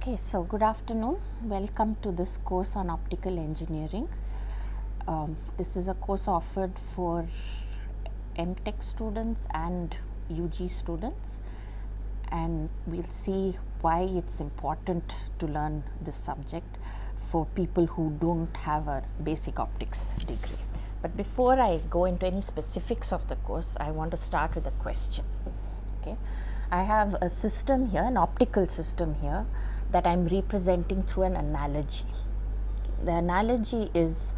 Okay, so good afternoon. Welcome to this course on optical engineering. This is a course offered for MTech students and UG students, and we'll see why it's important to learn this subject for people who don't have a basic optics degree. But before I go into any specifics of the course, I want to start with a question. Okay, I have a system here, an optical system here, that I'm representing through an analogy. The analogy is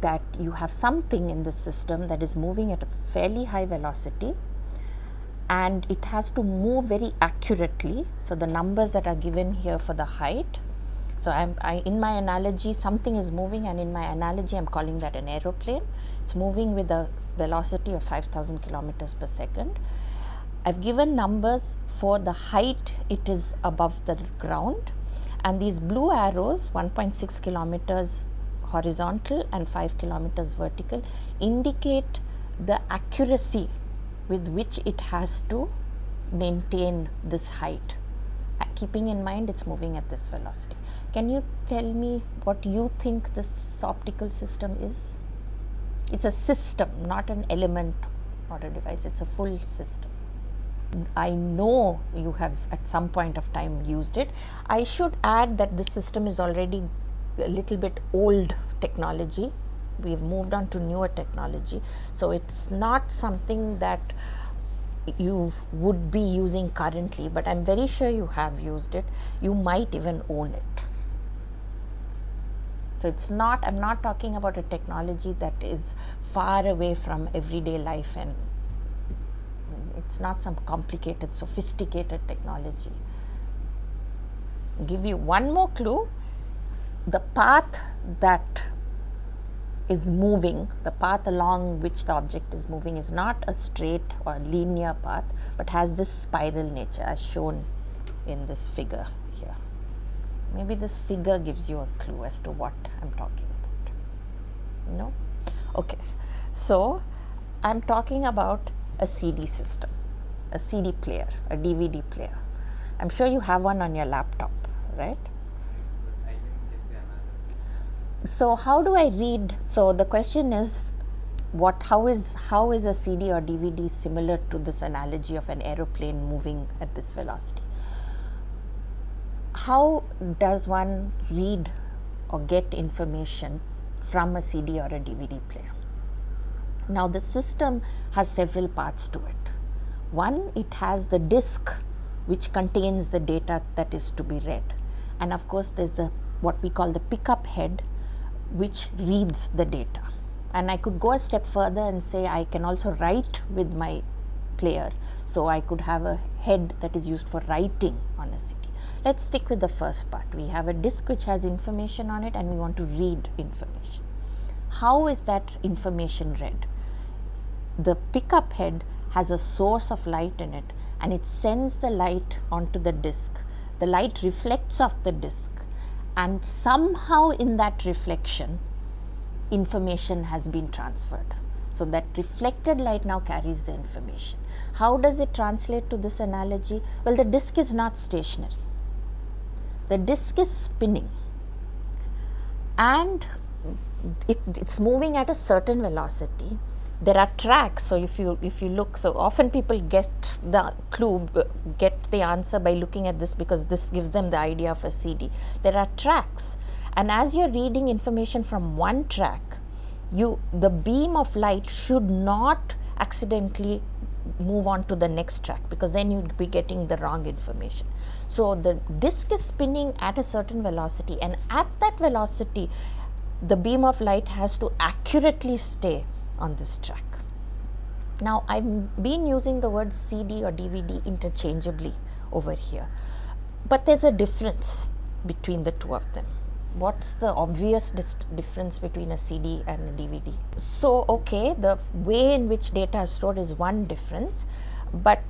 that you have something in the system that is moving at a fairly high velocity, and it has to move very accurately. So the numbers that are given here for the height. So in my analogy, something is moving, and in my analogy, I'm calling that an aeroplane. It's moving with a velocity of 5,000 kilometers per second. I've given numbers for the height it is above the ground, and these blue arrows, 1.6 kilometers horizontal and 5 kilometers vertical, indicate the accuracy with which it has to maintain this height, keeping in mind it's moving at this velocity. Can you tell me what you think this optical system is? It's a system, not an element or a device. It's a full system. I know you have at some point of time used it. I should add that this system is already a little bit old technology. We've moved on to newer technology. So it's not something that you would be using currently, but I'm very sure you have used it. You might even own it. So it's not, I'm not talking about a technology that is far away from everyday life, and it's not some complicated, sophisticated technology. I'll give you one more clue. The path that is moving, the path along which the object is moving, is not a straight or linear path, but has this spiral nature as shown in this figure here. Maybe this figure gives you a clue as to what I'm talking about. No? Okay. So I'm talking about a CD system, a CD player, a DVD player. I'm sure you have one on your laptop, right? So how do I read? So the question is, how is a CD or DVD similar to this analogy of an aeroplane moving at this velocity? How does one read or get information from a CD or a DVD player? Now the system has several parts to it. One, it has the disk which contains the data that is to be read, and of course there's what we call the pickup head, which reads the data. And I could go a step further and say I can also write with my player, so I could have a head that is used for writing on a CD. Let's stick with the first part. We have a disk which has information on it, and we want to read information. How is that information read? The pickup head has a source of light in it, and it sends the light onto the disk. The light reflects off the disk, and somehow in that reflection, information has been transferred. So that reflected light now carries the information. How does it translate to this analogy? Well, the disk is not stationary. The disk is spinning, and it's moving at a certain velocity. There are tracks. So if you look, so often people get the clue, get the answer by looking at this, because this gives them the idea of a CD. There are tracks, and as you're reading information from one track, the beam of light should not accidentally move on to the next track, because then you'd be getting the wrong information. So the disk is spinning at a certain velocity, and at that velocity, the beam of light has to accurately stay on this track. Now I've been using the word CD or DVD interchangeably over here, but there's a difference between the two of them. What's the obvious difference between a CD and a DVD? So okay, the way in which data is stored is one difference, but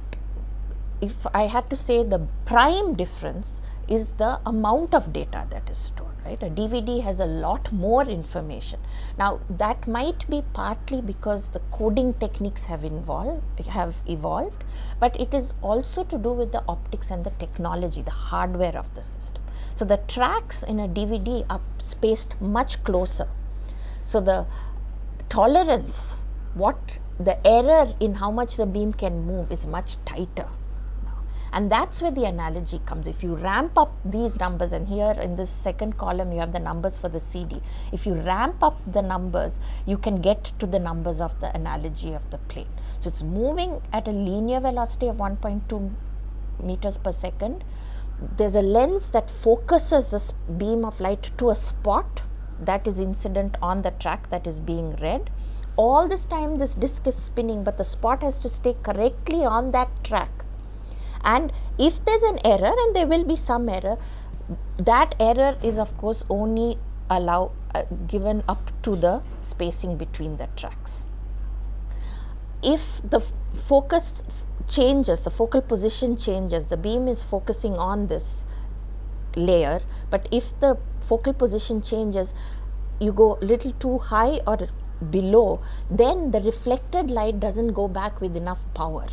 if I had to say, the prime difference is the amount of data that is stored, right? A DVD has a lot more information. Now, that might be partly because the coding techniques have evolved, but it is also to do with the optics and the technology, the hardware of the system. So, the tracks in a DVD are spaced much closer. So, the tolerance, the error in how much the beam can move is much tighter. And that's where the analogy comes. If you ramp up these numbers, and here in this second column you have the numbers for the CD. If you ramp up the numbers, you can get to the numbers of the analogy of the plane. So it's moving at a linear velocity of 1.2 meters per second. There's a lens that focuses this beam of light to a spot that is incident on the track that is being read. All this time this disc is spinning, but the spot has to stay correctly on that track. And if there's an error, and there will be some error, that error is of course only given up to the spacing between the tracks. If the focus changes, the focal position changes, the beam is focusing on this layer, but if the focal position changes, you go a little too high or below, then the reflected light doesn't go back with enough power.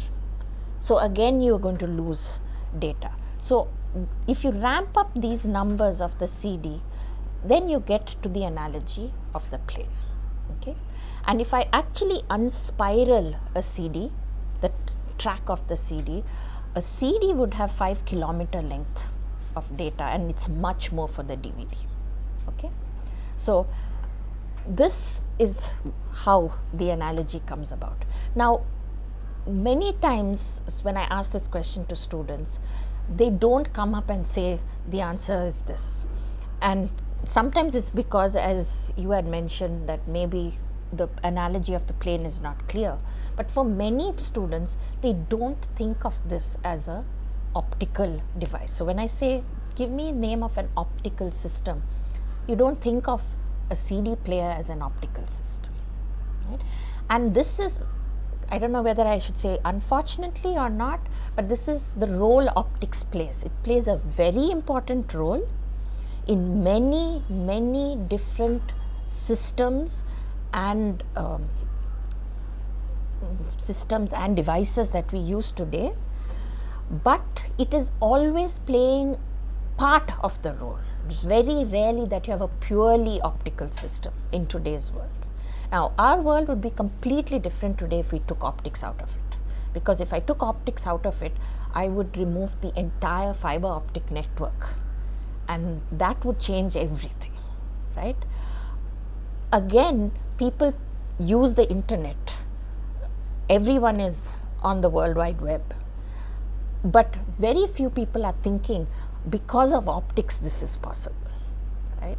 So again you are going to lose data. So if you ramp up these numbers of the CD, then you get to the analogy of the plane. Okay, and if I actually unspiral a CD, the track of the CD, a CD would have 5 kilometer length of data, and it's much more for the DVD. Okay, so this is how the analogy comes about. Now, many times when I ask this question to students, they don't come up and say the answer is this. And sometimes it's because, as you had mentioned, that maybe the analogy of the plane is not clear. But for many students, they don't think of this as an optical device. So when I say, give me a name of an optical system, you don't think of a CD player as an optical system, right? And this is, I don't know whether I should say unfortunately or not, but this is the role optics plays. It plays a very important role in many, many different systems and devices that we use today, but it is always playing part of the role. It's very rarely that you have a purely optical system in today's world. Now, our world would be completely different today if we took optics out of it, because if I took optics out of it, I would remove the entire fiber optic network, and that would change everything, right? Again, people use the internet. Everyone is on the World Wide Web, but very few people are thinking, because of optics this is possible, right?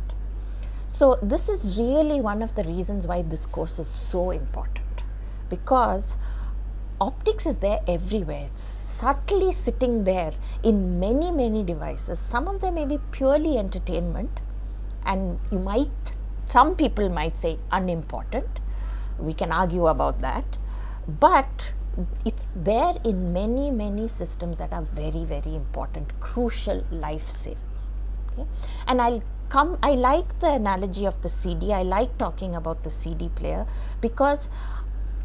So this is really one of the reasons why this course is so important, because optics is there everywhere. It's subtly sitting there in many, many devices. Some of them may be purely entertainment, and some people might say unimportant. We can argue about that, but it's there in many, many systems that are very, very important, crucial, life-saving. Okay? And I like the analogy of the CD. I like talking about the CD player because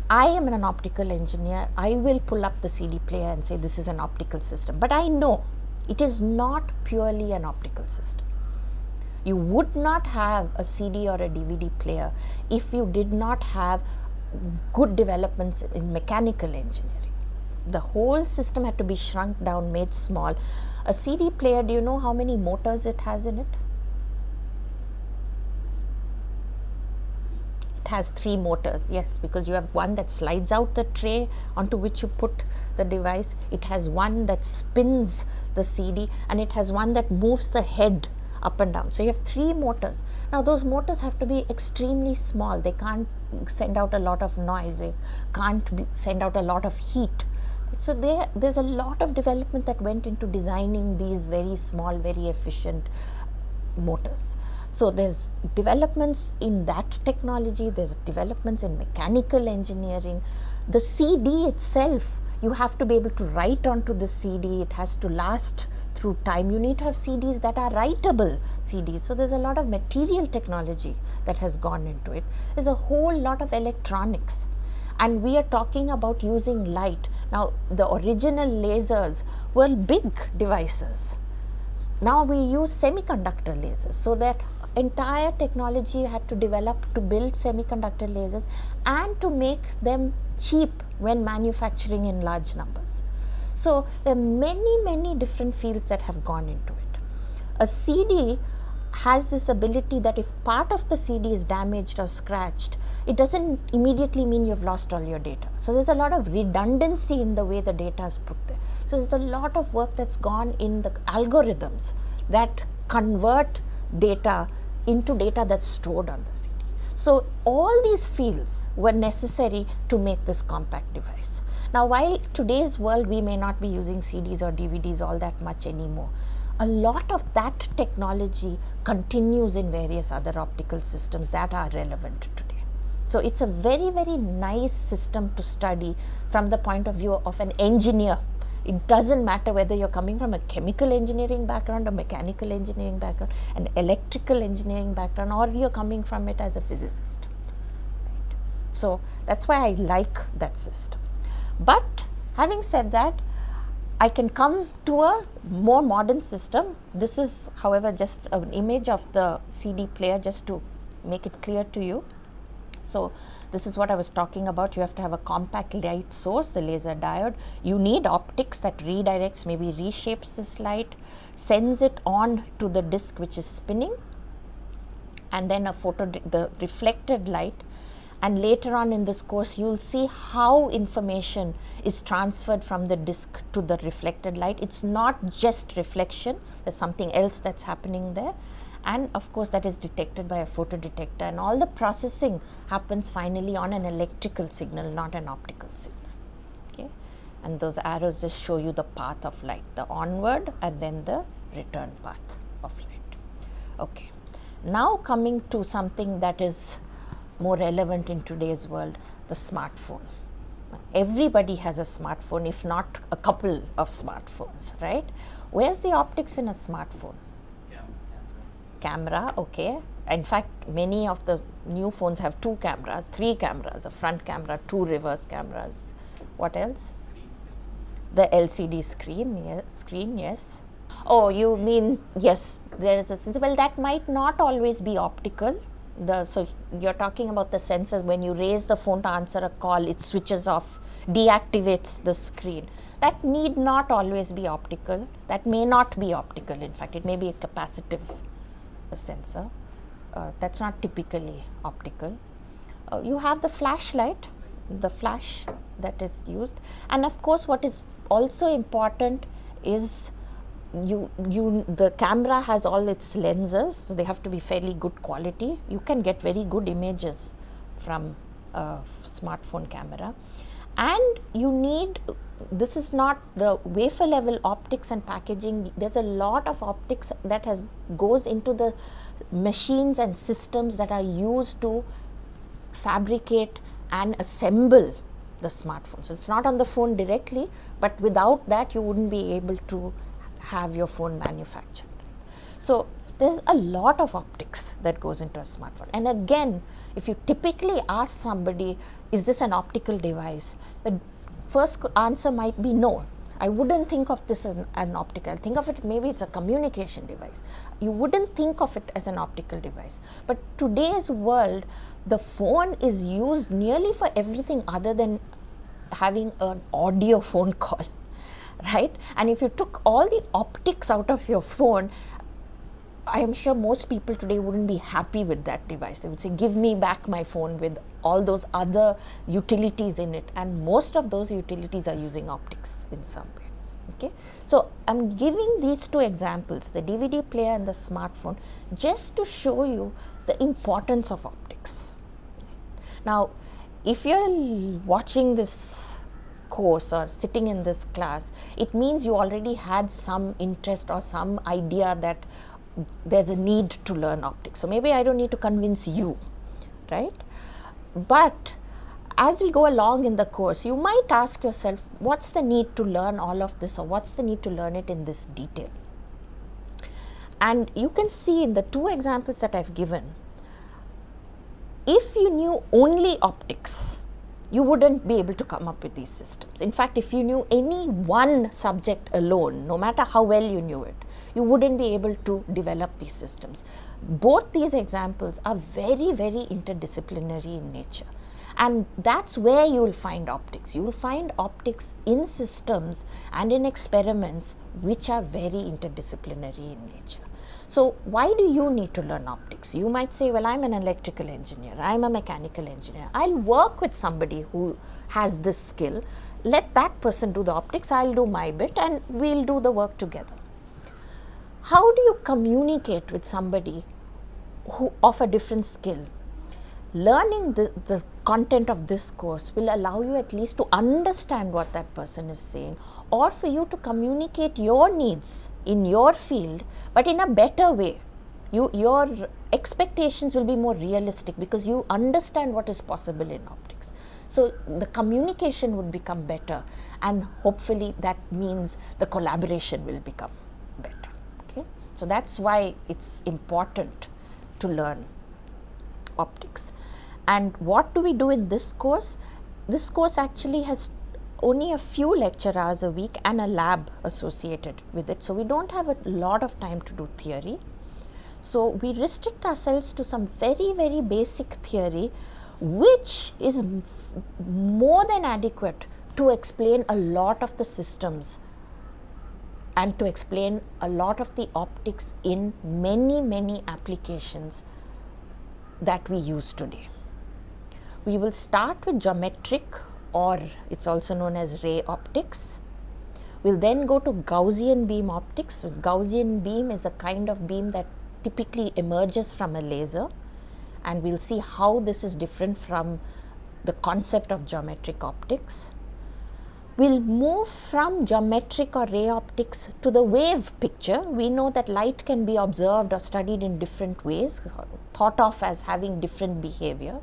I am an optical engineer. I will pull up the CD player and say this is an optical system, but I know it is not purely an optical system. You would not have a CD or a DVD player if you did not have good developments in mechanical engineering. The whole system had to be shrunk down, made small. A CD player, do you know how many motors it has in it? It has 3 motors, yes, because you have one that slides out the tray onto which you put the device. It has one that spins the CD, and it has one that moves the head up and down. So you have 3 motors. Now those motors have to be extremely small. They can't send out a lot of noise. They can't send out a lot of heat. So there's a lot of development that went into designing these very small, very efficient motors. So there's developments in that technology, there's developments in mechanical engineering. The CD itself, You have to be able to write onto the CD. It has to last through time. You need to have CDs that are writable CDs. So there's a lot of material technology that has gone into it. There's a whole lot of electronics. And we are talking about using light. Now, the original lasers were big devices. Now we use semiconductor lasers. So that entire technology had to develop to build semiconductor lasers and to make them cheap when manufacturing in large numbers. So there are many different fields that have gone into it. A CD has this ability that if part of the CD is damaged or scratched, it doesn't immediately mean you've lost all your data. So there's a lot of redundancy in the way the data is put there. So there's a lot of work that's gone in the algorithms that convert data into data that's stored on the CD. So all these fields were necessary to make this compact device. Now, while today's world we may not be using CDs or DVDs all that much anymore, a lot of that technology continues in various other optical systems that are relevant today. So it's a very nice system to study from the point of view of an engineer. It doesn't matter whether you're coming from a chemical engineering background, a mechanical engineering background, an electrical engineering background, or you're coming from it as a physicist. Right? So that's why I like that system. But having said that, I can come to a more modern system. This is, however, just an image of the CD player just to make it clear to you. So this is what I was talking about. You have to have a compact light source, the laser diode. You need optics that redirects, maybe reshapes this light, sends it on to the disc which is spinning, and then the reflected light. And later on in this course, you'll see how information is transferred from the disc to the reflected light. It's not just reflection, there's something else that's happening there. And of course, that is detected by a photodetector, and all the processing happens finally on an electrical signal, not an optical signal. Okay? And those arrows just show you the path of light, the onward and then the return path of light. Okay. Now coming to something that is more relevant in today's world, the smartphone. Everybody has a smartphone, if not a couple of smartphones, right? Where's the optics in a smartphone? Camera, okay. In fact, many of the new phones have 2 cameras, 3 cameras, a front camera, 2 reverse cameras. What else? The LCD screen, yes. Oh, you mean, yes, there is a sensor. Well, that might not always be optical. So you're talking about the sensors. When you raise the phone to answer a call, it switches off, deactivates the screen. That need not always be optical. That may not be optical. In fact, it may be a capacitive sensor. That's not typically optical. You have the flashlight, the flash that is used, and of course what is also important is the camera has all its lenses, so they have to be fairly good quality. You can get very good images from a smartphone camera, and you need, this is not the wafer level optics and packaging. There's a lot of optics that goes into the machines and systems that are used to fabricate and assemble the smartphone. So it's not on the phone directly, but without that you wouldn't be able to have your phone manufactured. So there's a lot of optics that goes into a smartphone. And again, if you typically ask somebody, is this an optical device? The first answer might be no. I wouldn't think of this as an optical. Think of it, maybe it's a communication device. You wouldn't think of it as an optical device. But today's world, the phone is used nearly for everything other than having an audio phone call, right? And if you took all the optics out of your phone, I am sure most people today wouldn't be happy with that device. They would say, give me back my phone with all those other utilities in it. And most of those utilities are using optics in some way. Okay? So I'm giving these 2 examples, the DVD player and the smartphone, just to show you the importance of optics. Now, if you're watching this course or sitting in this class, it means you already had some interest or some idea that there's a need to learn optics. So maybe I don't need to convince you, right? But as we go along in the course, you might ask yourself, what's the need to learn all of this, or what's the need to learn it in this detail? And you can see in the two examples that I've given, if you knew only optics, you wouldn't be able to come up with these systems. In fact, if you knew any one subject alone, no matter how well you knew it, you wouldn't be able to develop these systems. Both these examples are very, very interdisciplinary in nature. And that's where you will find optics. You will find optics in systems and in experiments which are very interdisciplinary in nature. So why do you need to learn optics? You might say, well, I'm an electrical engineer, I'm a mechanical engineer. I'll work with somebody who has this skill. Let that person do the optics, I'll do my bit, and we'll do the work together. How do you communicate with somebody who of a different skill? Learning the content of this course will allow you at least to understand what that person is saying, or for you to communicate your needs in your field, but in a better way. Your expectations will be more realistic because you understand what is possible in optics. So the communication would become better, and hopefully that means the collaboration will become better. Okay? So that's why it's important to learn optics. And what do we do in this course? This course actually has only a few lecture hours a week and a lab associated with it. So we don't have a lot of time to do theory. So we restrict ourselves to some very, very basic theory, which is more than adequate to explain a lot of the systems and to explain a lot of the optics in many, many applications that we use today. We will start with geometric, or it's also known as ray optics. We'll then go to Gaussian beam optics. So Gaussian beam is a kind of beam that typically emerges from a laser, and we'll see how this is different from the concept of geometric optics. We'll move from geometric or ray optics to the wave picture. We know that light can be observed or studied in different ways, thought of as having different behavior.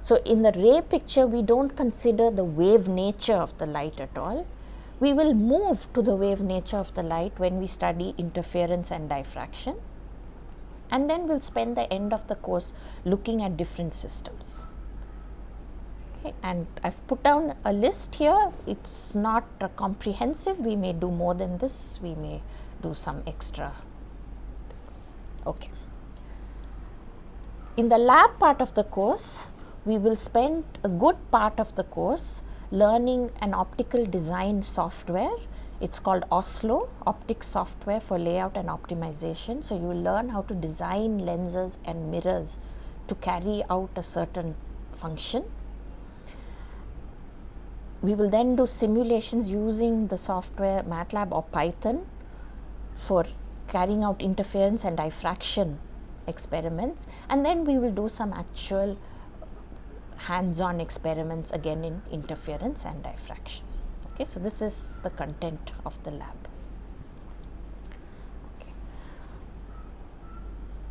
So in the ray picture, we don't consider the wave nature of the light at all. We will move to the wave nature of the light when we study interference and diffraction. And then we'll spend the end of the course looking at different systems. Okay, and I've put down a list here. It's not comprehensive. We may do more than this. We may do some extra things. Okay. In the lab part of the course, we will spend a good part of the course learning an optical design software. It's called Oslo, Optics Software for Layout and Optimization. So you will learn how to design lenses and mirrors to carry out a certain function. We will then do simulations using the software MATLAB or Python for carrying out interference and diffraction experiments, and then we will do some actual hands-on experiments again in interference and diffraction. Okay, so this is the content of the lab. Okay.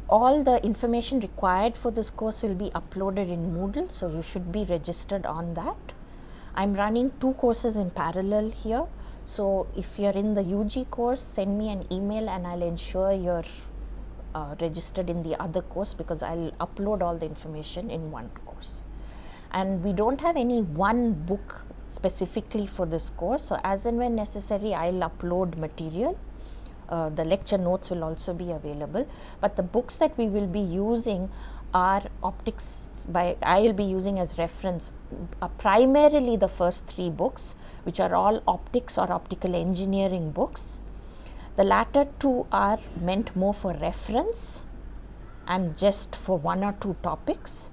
All the information required for this course will be uploaded in Moodle, so you should be registered on that. I'm running two courses in parallel here, so if you're in the UG course, send me an email and I'll ensure you're registered in the other course, because I'll upload all the information in one course. And we don't have any one book specifically for this course, so as and when necessary I'll upload material. The lecture notes will also be available, but the books that we will be using are optics I will be using as reference primarily the first three books, which are all optics or optical engineering books. The latter two are meant more for reference and just for one or two topics.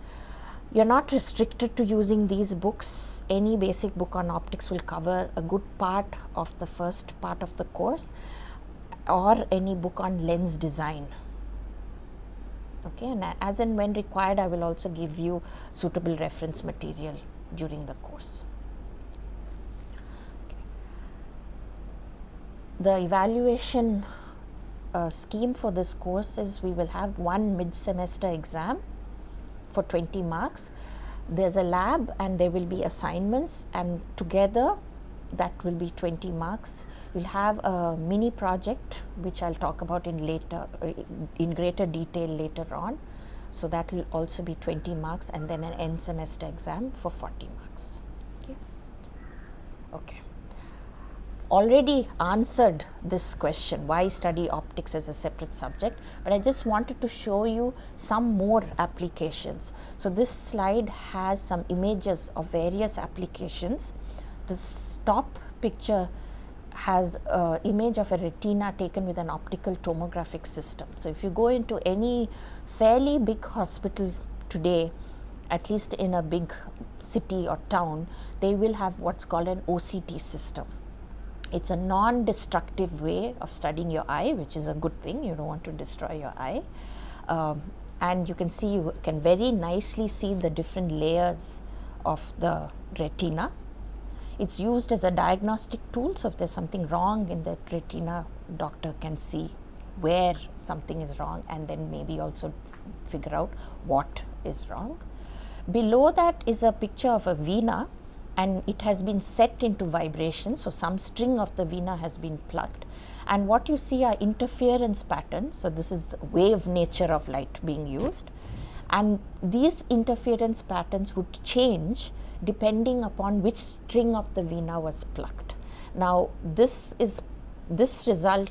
You're not restricted to using these books. Any basic book on optics will cover a good part of the first part of the course, or any book on lens design. Okay, and as and when required, I will also give you suitable reference material during the course. Okay. The evaluation scheme for this course is we will have one mid-semester exam for 20 marks. there's a lab and there will be assignments, and together that will be 20 marks. We'll have a mini project which I'll talk about in greater detail later on. So that will also be 20 marks, and then an end semester exam for 40 marks. Okay. Already answered this question, why study optics as a separate subject, but I just wanted to show you some more applications. So this slide has some images of various applications. This top picture has an image of a retina taken with an optical tomographic system. So if you go into any fairly big hospital today, at least in a big city or town, they will have what's called an OCT system. It's a non-destructive way of studying your eye, which is a good thing. You don't want to destroy your eye. And you can very nicely see the different layers of the retina. It's used as a diagnostic tool, so if there's something wrong in the retina, doctor can see where something is wrong and then maybe also figure out what is wrong. Below that is a picture of a veena, and it has been set into vibration, so some string of the veena has been plugged, and what you see are interference patterns. So this is the wave nature of light being used, and these interference patterns would change depending upon which string of the veena was plugged. Now this result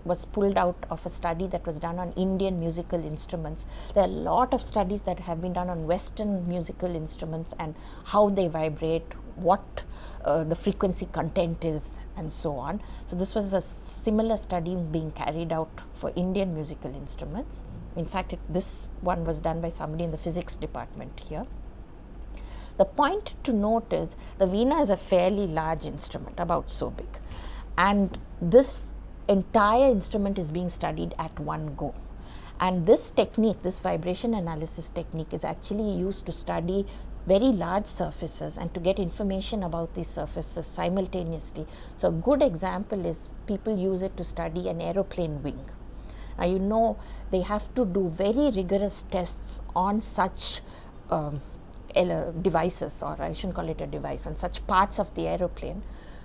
was pulled out of a study that was done on Indian musical instruments. There are a lot of studies that have been done on Western musical instruments and how they vibrate, what the frequency content is, and so on. So this was a similar study being carried out for Indian musical instruments. In fact, this one was done by somebody in the physics department here. The point to note is the veena is a fairly large instrument, about so big, and this entire instrument is being studied at one go. And this technique, this vibration analysis technique, is actually used to study very large surfaces and to get information about these surfaces simultaneously. So a good example is people use it to study an aeroplane wing. Now you know they have to do very rigorous tests on such devices, or I shouldn't call it a device, on such parts of the aeroplane,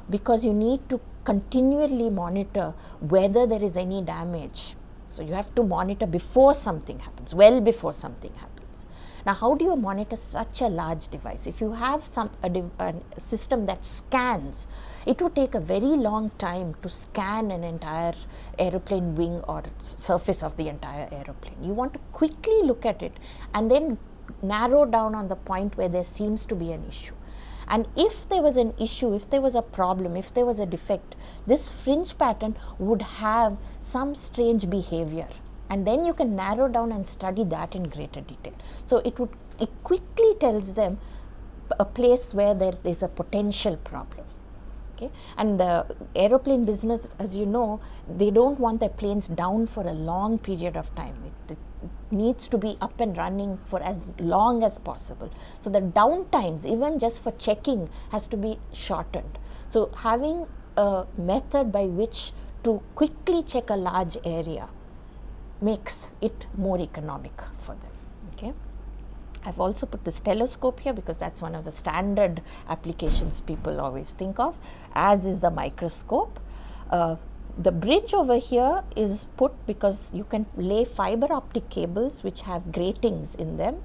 because you need to continually monitor whether there is any damage. So you have to monitor before something happens, well before something happens. Now how do you monitor such a large device? If you have a system that scans, it would take a very long time to scan an entire aeroplane wing or surface of the entire aeroplane. You want to quickly look at it and then narrow down on the point where there seems to be an issue. And if there was an issue, if there was a problem, if there was a defect, this fringe pattern would have some strange behavior, and then you can narrow down and study that in greater detail. So it quickly tells them a place where there is a potential problem. Okay? And the aeroplane business, as you know, they don't want their planes down for a long period of time. It needs to be up and running for as long as possible. So the downtimes, even just for checking, has to be shortened. So having a method by which to quickly check a large area makes it more economic for them. Okay? I've also put this telescope here because that's one of the standard applications people always think of, as is the microscope. The bridge over here is put because you can lay fiber optic cables which have gratings in them.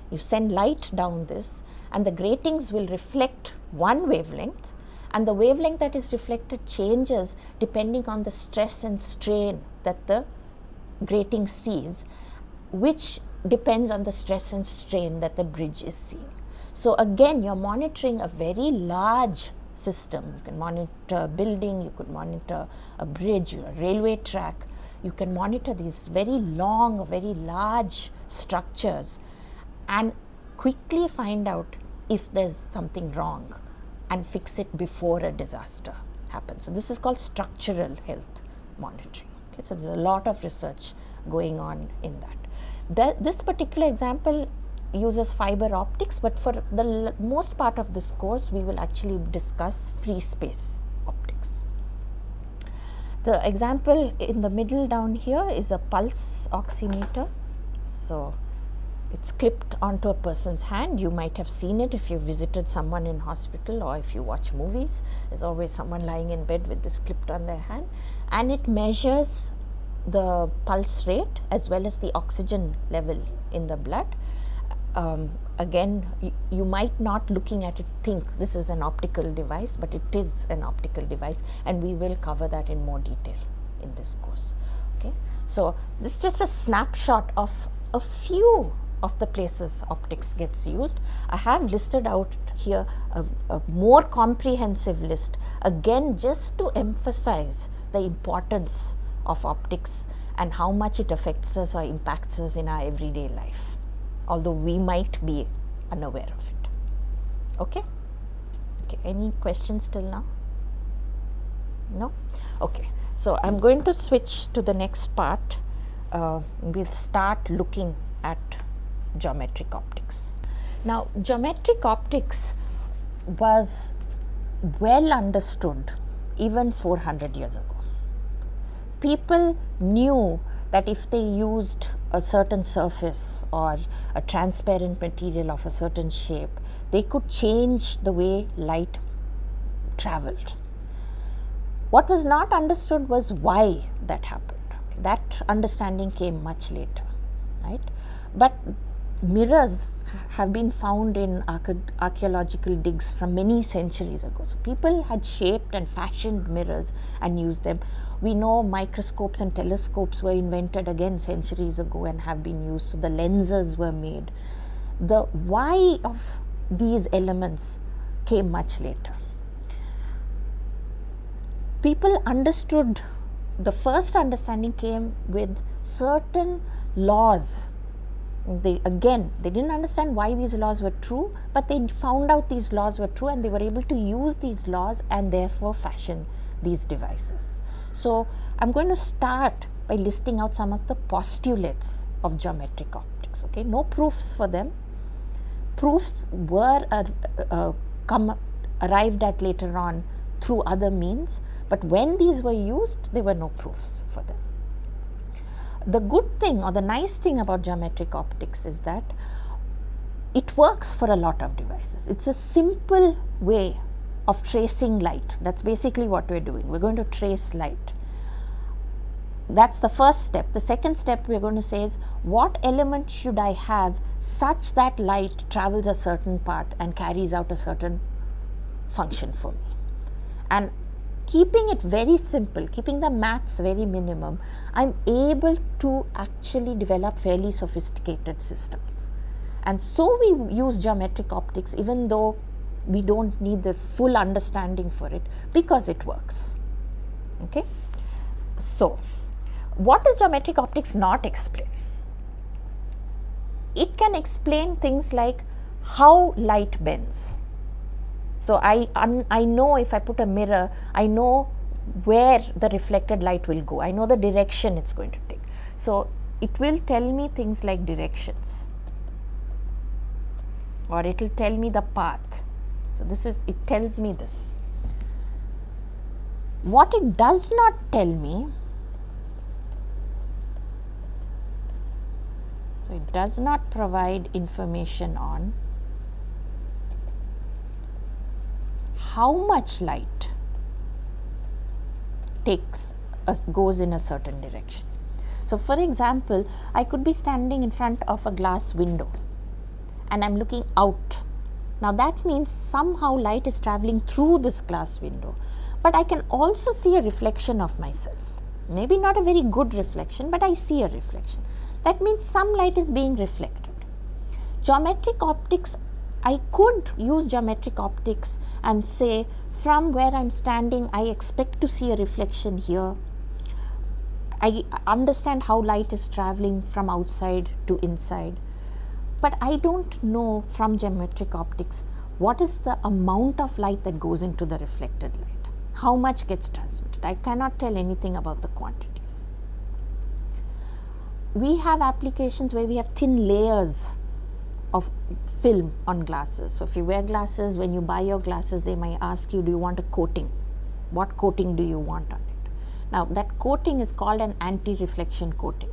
You send light down this, and the gratings will reflect one wavelength, and the wavelength that is reflected changes depending on the stress and strain that the grating sees, which depends on the stress and strain that the bridge is seeing. So again, you're monitoring a very large system. You can monitor a building, you could monitor a bridge, a railway track. You can monitor these very long, very large structures and quickly find out if there's something wrong and fix it before a disaster happens. So this is called structural health monitoring. Okay, so there's a lot of research going on in that. This particular example uses fiber optics, but for the most part of this course we will actually discuss free space optics. The example in the middle down here is a pulse oximeter. So It's clipped onto a person's hand. You might have seen it if you visited someone in hospital, or if you watch movies. There's always someone lying in bed with this clipped on their hand, and it measures the pulse rate as well as the oxygen level in the blood. Again, you might not, looking at it, think this is an optical device, but it is an optical device, and we will cover that in more detail in this course. Okay, so this is just a snapshot of a few of the places optics gets used. I have listed out here a more comprehensive list, again just to emphasize the importance of optics and how much it affects us or impacts us in our everyday life, although we might be unaware of it. Okay? Okay, any questions till now? No? Okay, so I'm going to switch to the next part. We'll start looking at geometric optics. Now, geometric optics was well understood even 400 years ago. People knew that if they used a certain surface or a transparent material of a certain shape, they could change the way light traveled. What was not understood was why that happened. That understanding came much later, right? But mirrors have been found in archaeological digs from many centuries ago. So people had shaped and fashioned mirrors and used them. We know microscopes and telescopes were invented again centuries ago and have been used. So the lenses were made. The why of these elements came much later. People understood, the first understanding came with certain laws. They didn't understand why these laws were true, but they found out these laws were true, and they were able to use these laws and therefore fashion these devices. So I'm going to start by listing out some of the postulates of geometric optics. Okay, no proofs for them. Proofs were arrived at later on through other means, but when these were used, there were no proofs for them. The good thing or the nice thing about geometric optics is that it works for a lot of devices. It's a simple way of tracing light. That's basically what we're doing. We're going to trace light. That's the first step. The second step we're going to say is, what element should I have such that light travels a certain path and carries out a certain function for me? And keeping it very simple, keeping the maths very minimum, I'm able to actually develop fairly sophisticated systems. And so we use geometric optics even though we don't need the full understanding for it, because it works. Okay? So, what does geometric optics not explain? It can explain things like how light bends. So I know if I put a mirror, I know where the reflected light will go. I know the direction it's going to take. So it will tell me things like directions, or it will tell me the path. So it tells me this. What it does not tell me, so it does not provide information on how much light goes in a certain direction. So for example, I could be standing in front of a glass window and I'm looking out. Now that means somehow light is traveling through this glass window, but I can also see a reflection of myself. Maybe not a very good reflection, but I see a reflection. That means some light is being reflected. Geometric optics, I could use geometric optics and say, from where I'm standing, I expect to see a reflection here. I understand how light is traveling from outside to inside. But I don't know from geometric optics what is the amount of light that goes into the reflected light. How much gets transmitted? I cannot tell anything about the quantities. We have applications where we have thin layers of film on glasses. So if you wear glasses, when you buy your glasses, they might ask you, do you want a coating? What coating do you want on it? Now that coating is called an anti-reflection coating.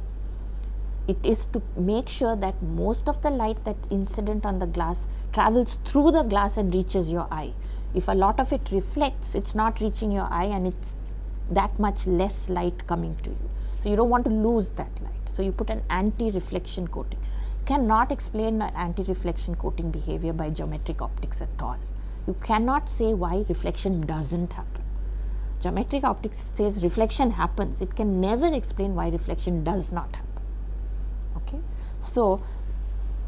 it is to make sure that most of the light that's incident on the glass travels through the glass and reaches your eye. If a lot of it reflects, it's not reaching your eye and it's that much less light coming to you. So you don't want to lose that light. So you put an anti-reflection coating. You cannot explain an anti-reflection coating behavior by geometric optics at all. You cannot say why reflection doesn't happen. Geometric optics says reflection happens. It can never explain why reflection does not happen. Okay, so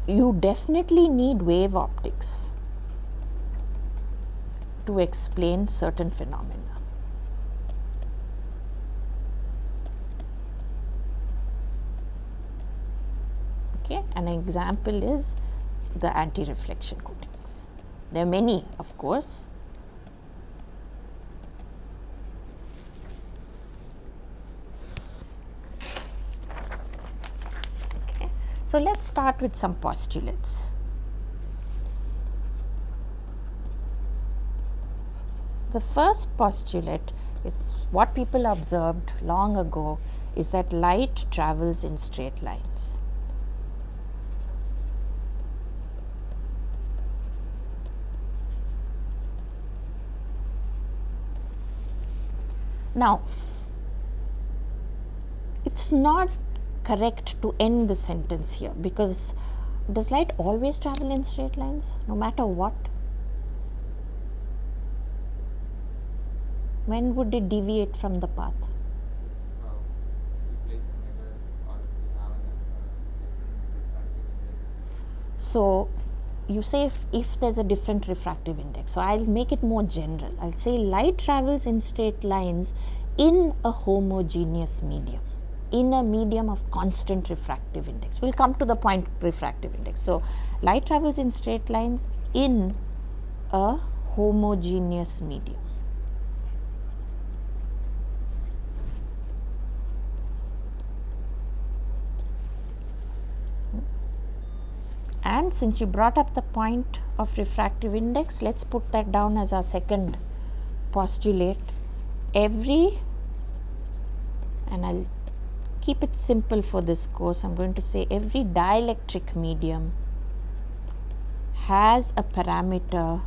you definitely need wave optics to explain certain phenomena. Okay, an example is the anti-reflection coatings. There are many, of course. Okay, so let's start with some postulates. The first postulate is what people observed long ago, is that light travels in straight lines. Now, it's not correct to end the sentence here, because does light always travel in straight lines, no matter what? When would it deviate from the path? If you place a mirror or if you have a different refractive index. So, you say if there's a different refractive index. So, I'll make it more general. I'll say light travels in straight lines in a homogeneous medium, in a medium of constant refractive index. We'll come to the point refractive index. So, light travels in straight lines in a homogeneous medium. And since you brought up the point of refractive index, let's put that down as our second postulate. And I'll keep it simple for this course, I'm going to say every dielectric medium has a parameter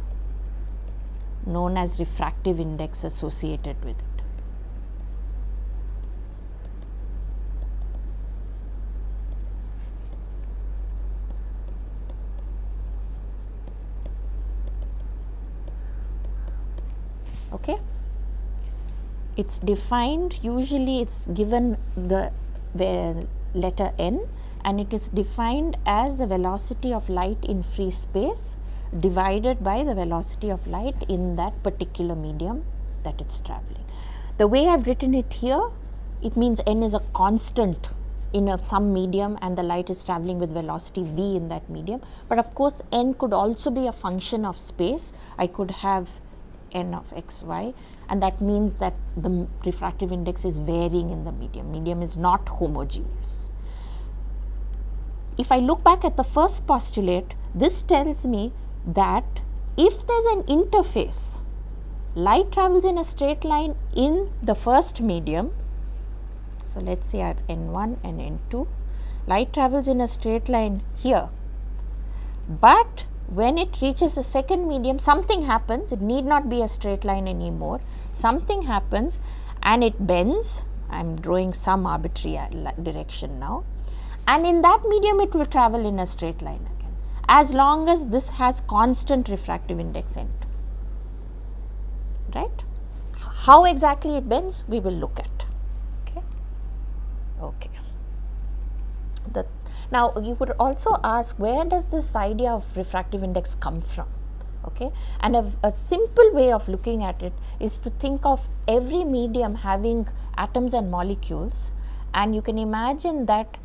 known as refractive index associated with it. Okay, it's defined, usually it's given the letter n, and it is defined as the velocity of light in free space divided by the velocity of light in that particular medium that it's traveling. The way I've written it here, it means n is a constant in some medium and the light is traveling with velocity v in that medium. But of course, n could also be a function of space. I could have n of x, y, and that means that the refractive index is varying in the medium. Medium is not homogeneous. If I look back at the first postulate, this tells me that if there's an interface, light travels in a straight line in the first medium. So, let's say I have n1 and n2. Light travels in a straight line here, but when it reaches the second medium, something happens. It need not be a straight line anymore. Something happens and it bends. I am drawing some arbitrary direction now, and in that medium it will travel in a straight line again, as long as this has constant refractive index n2. Right? How exactly it bends, we will look at. Okay. Okay. Now, you could also ask, where does this idea of refractive index come from? Okay, and a simple way of looking at it is to think of every medium having atoms and molecules, and you can imagine that,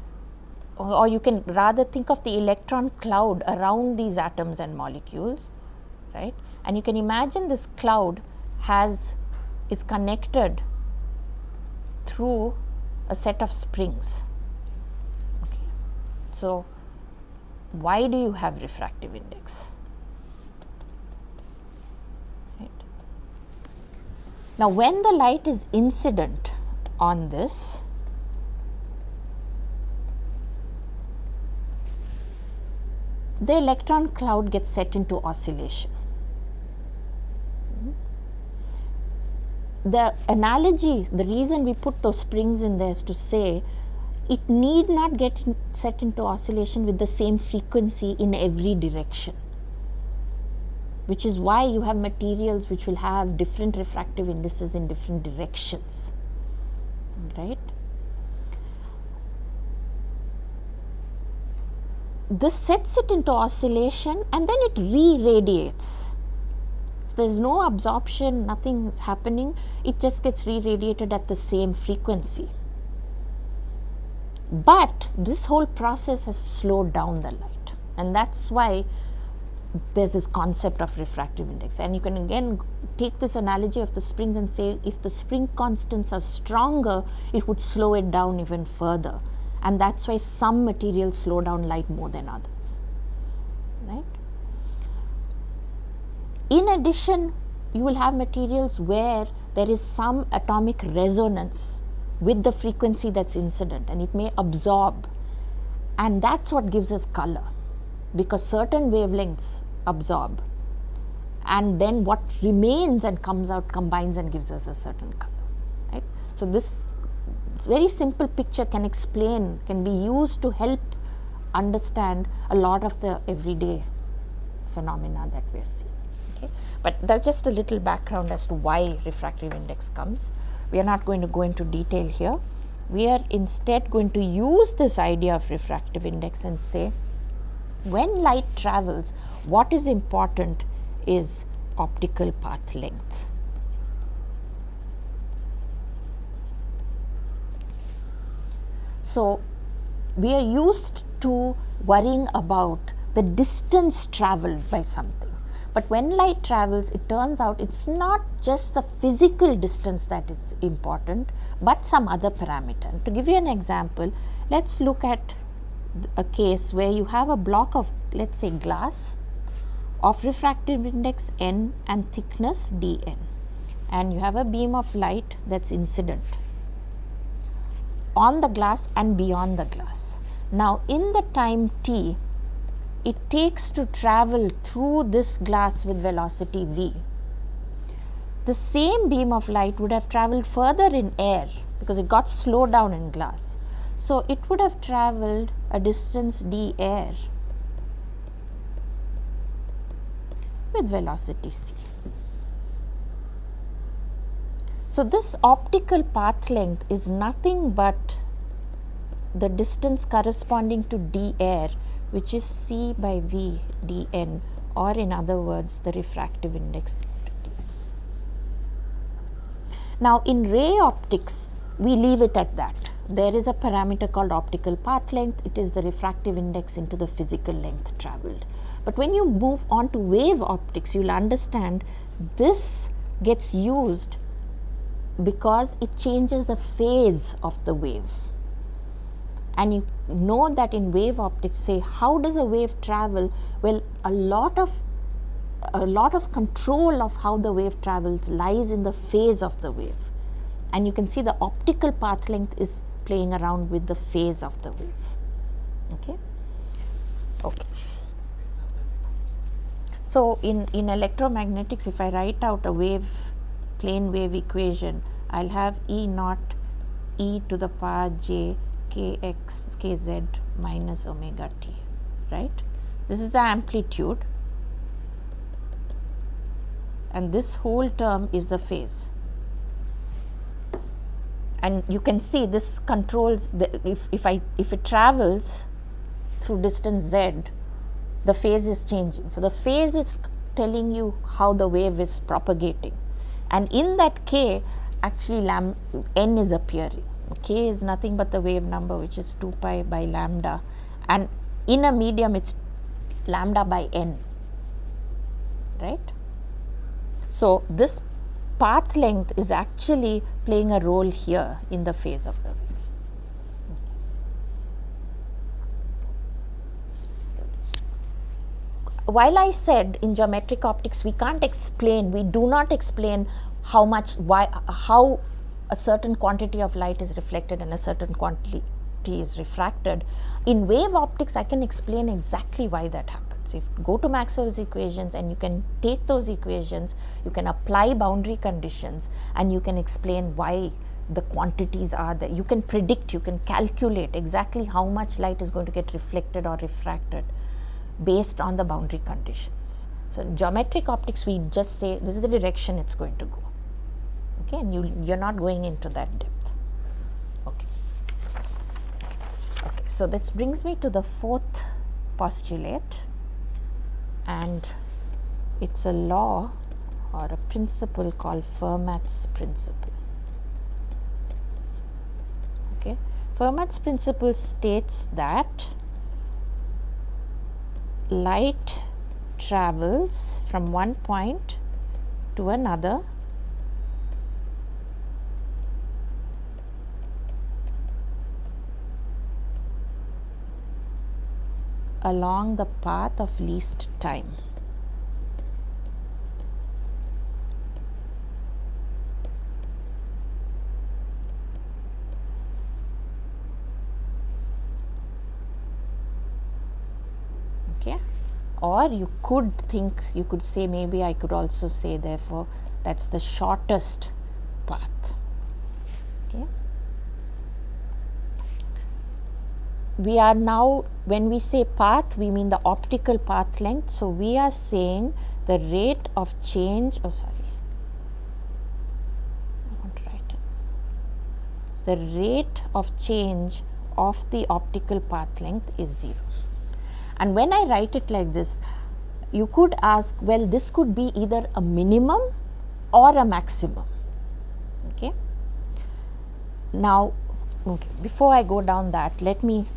or you can rather think of the electron cloud around these atoms and molecules, right? And you can imagine this cloud is connected through a set of springs. So, why do you have refractive index? Right. Now, when the light is incident on this, the electron cloud gets set into oscillation. The analogy, the reason we put those springs in there is to say it need not get set into oscillation with the same frequency in every direction, which is why you have materials which will have different refractive indices in different directions, right? This sets it into oscillation and then it re-radiates. If there is no absorption, nothing is happening, it just gets re-radiated at the same frequency. But this whole process has slowed down the light, and that's why there's this concept of refractive index. And you can again take this analogy of the springs and say if the spring constants are stronger, it would slow it down even further. And that's why some materials slow down light more than others, right? In addition, you will have materials where there is some atomic resonance with the frequency that's incident, and it may absorb, and that's what gives us color, because certain wavelengths absorb, and then what remains and comes out combines and gives us a certain color, right? So this very simple picture can be used to help understand a lot of the everyday phenomena that we are seeing. Okay, but that's just a little background as to why refractive index comes. We are not going to go into detail here. We are instead going to use this idea of refractive index and say, when light travels, what is important is optical path length. So we are used to worrying about the distance traveled by something. But when light travels, it turns out it's not just the physical distance that is important, but some other parameter. And to give you an example, let's look at a case where you have a block of, let's say, glass of refractive index n and thickness dn, and you have a beam of light that's incident on the glass and beyond the glass. Now, in the time t it takes to travel through this glass with velocity v, the same beam of light would have traveled further in air because it got slowed down in glass. So it would have traveled a distance d air with velocity c. So this optical path length is nothing but the distance corresponding to d air, which is c by v dn, or in other words the refractive index. Now in ray optics we leave it at that. There is a parameter called optical path length. It is the refractive index into the physical length traveled. But when you move on to wave optics, you'll understand this gets used because it changes the phase of the wave. And you know that in wave optics, say, how does a wave travel? Well, a lot of control of how the wave travels lies in the phase of the wave. And you can see the optical path length is playing around with the phase of the wave. Okay. Okay. So in electromagnetics, if I write out a plane wave equation, I'll have E naught e to the power j kx kz minus omega t, right? This is the amplitude, and this whole term is the phase. And you can see this controls if it travels through distance z, the phase is changing. So the phase is telling you how the wave is propagating, and in that k, actually n is appearing. K is nothing but the wave number, which is 2 pi by lambda, and in a medium it's lambda by n, right? So this path length is actually playing a role here in the phase of the wave. While I said in geometric optics we do not explain how a certain quantity of light is reflected and a certain quantity is refracted, in wave optics I can explain exactly why that happens. So if go to Maxwell's equations and you can take those equations, you can apply boundary conditions, and you can explain why the quantities are there. You can predict, you can calculate exactly how much light is going to get reflected or refracted based on the boundary conditions. So in geometric optics, we just say this is the direction it's going to go. Okay, and you're not going into that depth. Okay. Okay, so this brings me to the fourth postulate, and it's a law or a principle called Fermat's principle. Okay, Fermat's principle states that light travels from one point to another along the path of least time. Okay, or you could say, maybe I could also say, therefore, that's the shortest path. Okay. We are now, when we say path, we mean the optical path length. So we are saying the rate of change, I want to write it. The rate of change of the optical path length is 0. And when I write it like this, you could ask, well, this could be either a minimum or a maximum. Okay. Now, okay, before I go down that, let me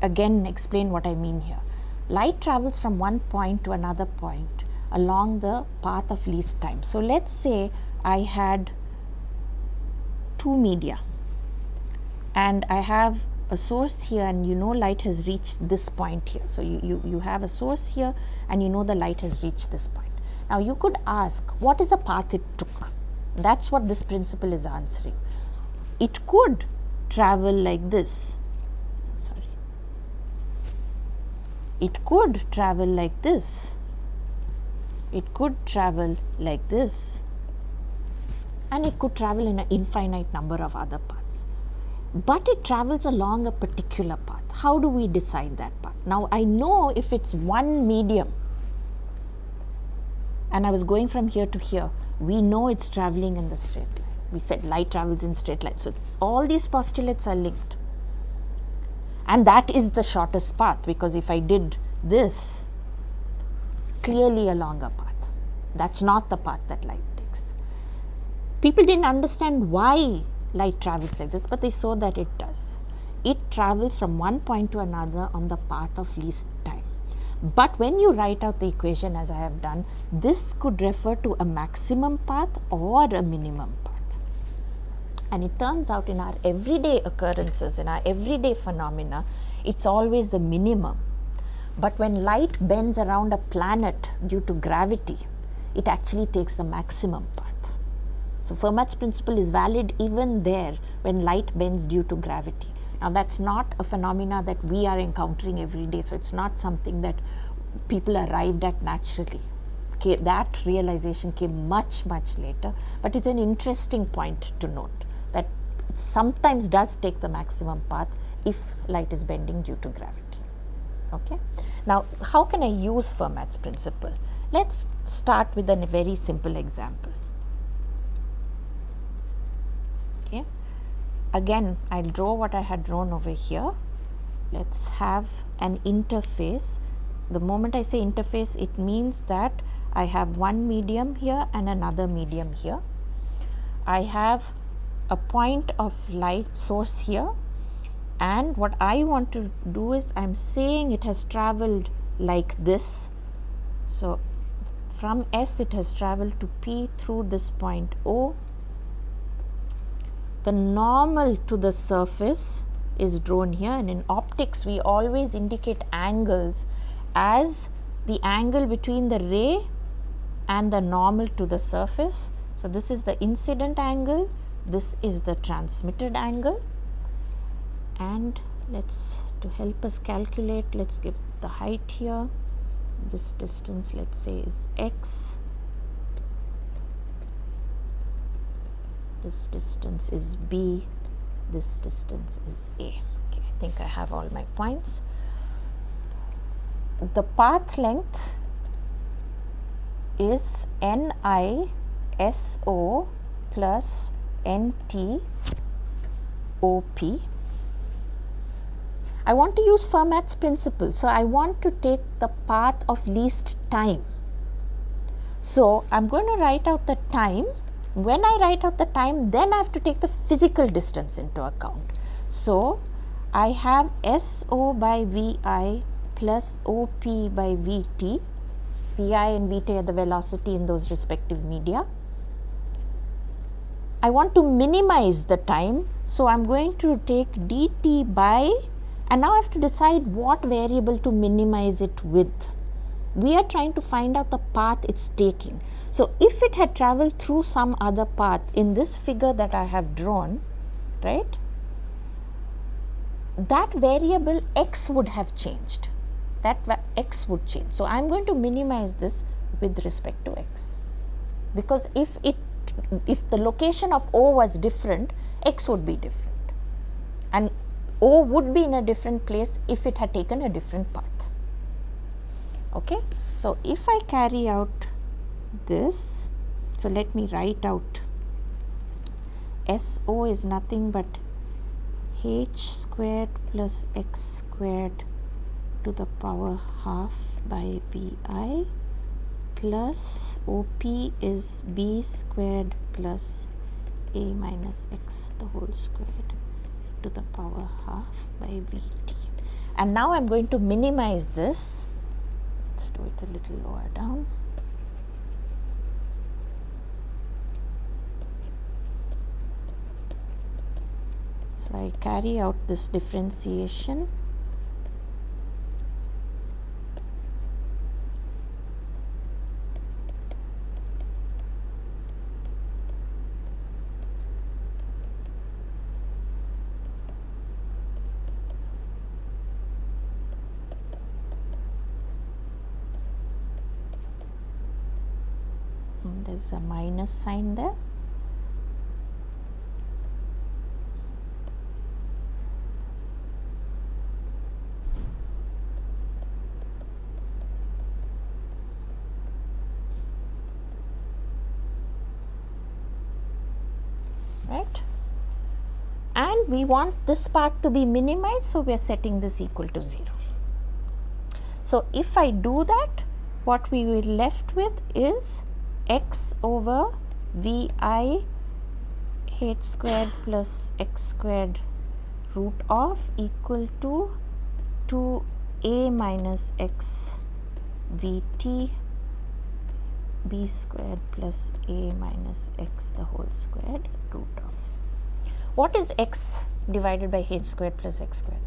again explain what I mean here. Light travels from one point to another point along the path of least time. So let's say I had two media, and I have a source here, and light has reached this point here. So you have a source here, and the light has reached this point. Now you could ask, what is the path it took? That's what this principle is answering. It could travel like this. It could travel like this. It could travel like this. And it could travel in an infinite number of other paths. But it travels along a particular path. How do we decide that path? Now I know if it's one medium and I was going from here to here, we know it's traveling in the straight line. We said light travels in straight line. So all these postulates are linked. And that is the shortest path, because if I did this, clearly a longer path. That's not the path that light takes. People didn't understand why light travels like this, but they saw that it does. It travels from one point to another on the path of least time. But when you write out the equation as I have done, this could refer to a maximum path or a minimum path. And it turns out in our everyday occurrences, in our everyday phenomena, it's always the minimum. But when light bends around a planet due to gravity, it actually takes the maximum path. So Fermat's principle is valid even there when light bends due to gravity. Now that's not a phenomena that we are encountering every day, so it's not something that people arrived at naturally. Okay, that realization came much, much later, but it's an interesting point to note that it sometimes does take the maximum path if light is bending due to gravity. Okay. Now, how can I use Fermat's principle? Let's start with a very simple example. Okay. Again, I'll draw what I had drawn over here. Let's have an interface. The moment I say interface, it means that I have one medium here and another medium here. I have a point of light source here, and what I want to do is I'm saying it has traveled like this. So from S it has traveled to P through this point O. The normal to the surface is drawn here, and in optics we always indicate angles as the angle between the ray and the normal to the surface. So this is the incident angle, this is the transmitted angle, and to help us calculate, let's give the height here. this distance, let's say, is x, this distance is b, this distance is a. Okay, I think I have all my points. The path length is NISO plus NT OP. I want to use Fermat's principle, so I want to take the path of least time. So I'm going to write out the time. When I write out the time, then I have to take the physical distance into account. So I have SO by VI plus OP by VT. VI and VT are the velocity in those respective media. I want to minimize the time, so I'm going to take dt by, and now I have to decide what variable to minimize it with. We are trying to find out the path it's taking. So if it had traveled through some other path in this figure that I have drawn, right, that variable x would have changed. That x would change. So I'm going to minimize this with respect to x, because if the location of O was different, x would be different, and O would be in a different place if it had taken a different path. Okay, so if I carry out this, so let me write out SO is nothing but h squared plus x squared to the power half by bi plus OP is b squared plus a minus x the whole squared to the power half by vt. And now I'm going to minimize this. Let's do it a little lower down. So I carry out this differentiation. There's a minus sign there. Right? And we want this part to be minimized, so we are setting this equal to 0. So if I do that, what we will left with is x over vi h squared plus x squared root of equal to 2a minus x vt b squared plus a minus x the whole squared root of. What is x divided by h squared plus x squared?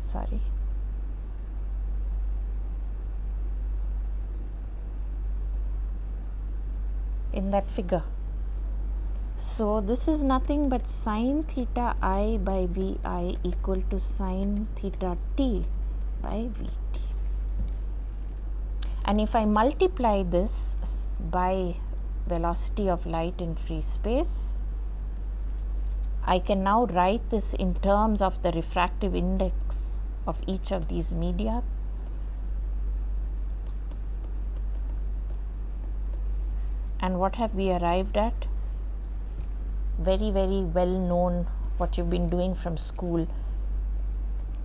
Sorry. In that figure. So this is nothing but sine theta I by vi equal to sine theta t by vt. And if I multiply this by velocity of light in free space, I can now write this in terms of the refractive index of each of these media. And what have we arrived at? Very, very well known, what you've been doing from school,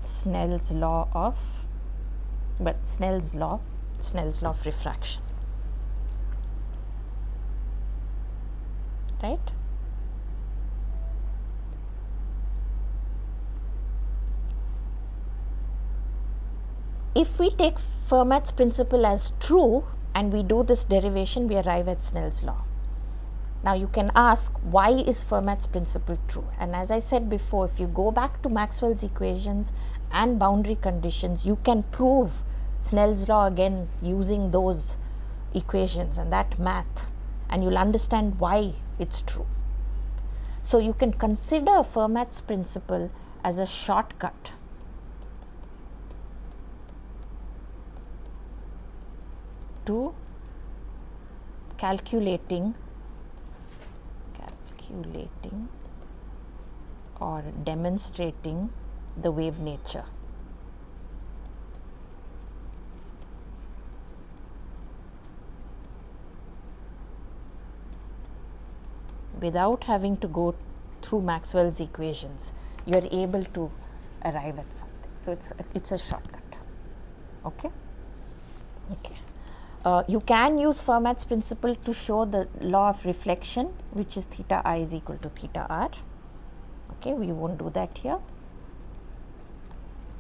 Snell's law of refraction. Right? If we take Fermat's principle as true and we do this derivation, we arrive at Snell's law. Now you can ask, why is Fermat's principle true? And as I said before, if you go back to Maxwell's equations and boundary conditions, you can prove Snell's law again using those equations and that math, and you'll understand why it's true. So you can consider Fermat's principle as a shortcut to calculating or demonstrating the wave nature. Without having to go through Maxwell's equations, you are able to arrive at something. So it's a shortcut. Okay. You can use Fermat's principle to show the law of reflection, which is theta I is equal to theta r. Okay, we won't do that here,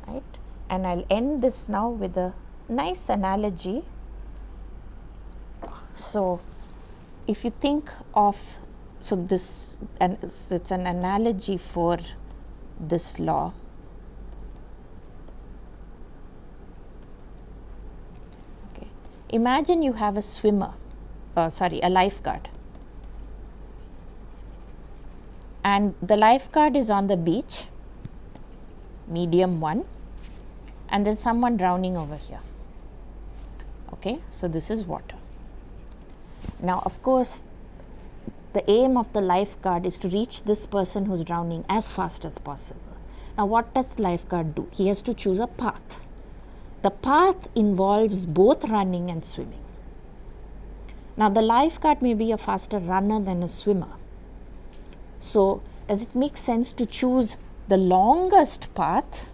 right? And I'll end this now with a nice analogy. So if you think of, so this, and it's an analogy for this law. Okay, imagine you have a swimmer, a lifeguard, and the lifeguard is on the beach, medium 1, and there's someone drowning over here. Okay, so this is water. Now, of course, the aim of the lifeguard is to reach this person who's drowning as fast as possible. Now, what does the lifeguard do? He has to choose a path. The path involves both running and swimming. Now, the lifeguard may be a faster runner than a swimmer. So, does it make sense to choose the longest path,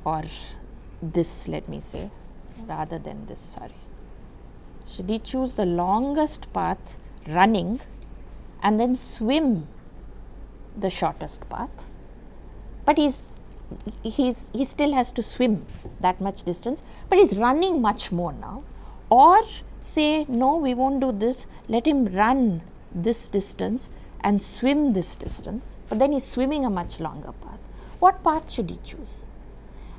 or this, let me say, rather than this, sorry. Should he choose the longest path running and then swim the shortest path? But he still has to swim that much distance, but he's running much more now. Or say, no, we won't do this, let him run this distance and swim this distance, but then he's swimming a much longer path. What path should he choose?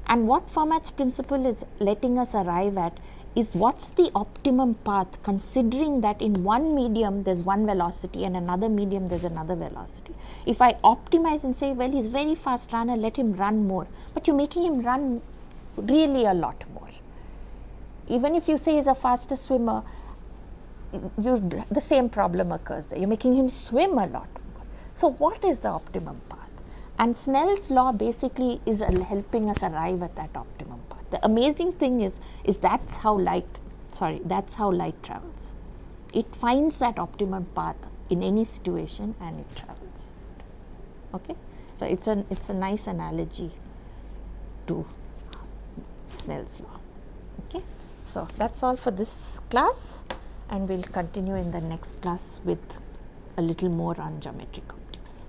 And what Fermat's principle is letting us arrive at is what's the optimum path, considering that in one medium there's one velocity and another medium there's another velocity. If I optimize and say, well, he's very fast runner, let him run more, but you're making him run really a lot more. Even if you say he's a faster swimmer, the same problem occurs there. You're making him swim a lot more. So what is the optimum path? And Snell's law basically is helping us arrive at that optimum path. The amazing thing is that's how light travels. It finds that optimum path in any situation and it travels. Okay, so it's a nice analogy to Snell's law. Okay, so that's all for this class, and we'll continue in the next class with a little more on geometric optics.